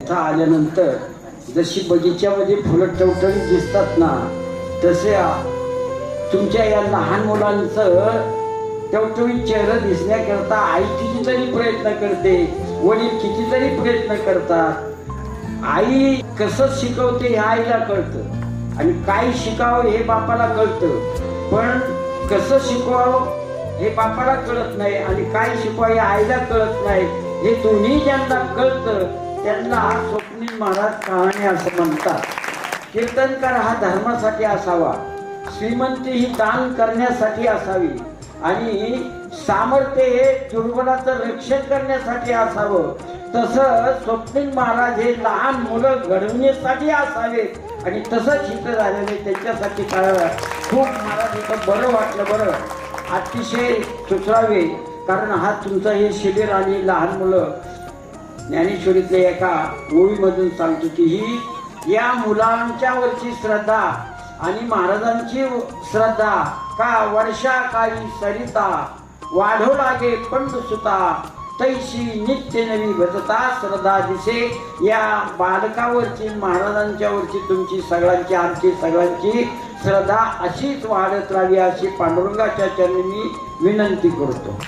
इथं आल्यानंतर जशी बगीच्यामध्ये फुलं टवटवीत दिसतात ना, तसे तुमच्या या लहान मुलांचं टवटवीत चेहरा दिसण्याकरता आई कितीतरी प्रयत्न करते, वडील कितीतरी प्रयत्न करतात. आई कसं शिकवते हे आईला कळतं आणि काय शिकावं हे बापाला कळतं, पण कसं शिकवावं हे बापाला कळत नाही आणि काय शिकवावं हे आईला कळत नाही. हे दोन्ही ज्यांना कळतं त्यांना स्वप्नील महाराज कहाणी असं म्हणतात. कीर्तनकार हा धर्मासाठी असावा, श्रीमंती ही दान करण्यासाठी असावी आणि सामर्थ्य हे दुर्बलाचं रक्षण करण्यासाठी असावं. तसं स्वप्नील महाराज हे लहान मुलं घडवण्यासाठी असावेत आणि तसंच इथं झालेले त्यांच्यासाठी कळावं. खूप महाराज इथं बरं वाटलं, बरं अतिशय सुचरावे, कारण हा तुमचं हे शिबिर आणि लहान मुलं ज्ञानेश्वरीतल्या एका ओळीमधून सांगतो की ही या मुलांच्या वरची श्रद्धा आणि महाराजांची श्रद्धा का वर्षा काळी सरिता वाढो लागे पंडुसुता तैशी नित्य नवी भजता श्रद्धा दिसे. या बालकावरची महाराजांच्यावरची तुमची सगळ्यांची आमची सगळ्यांची श्रद्धा अशीच वाढत राहावी अशी पांडुरंगाच्या चरणी विनंती करतो.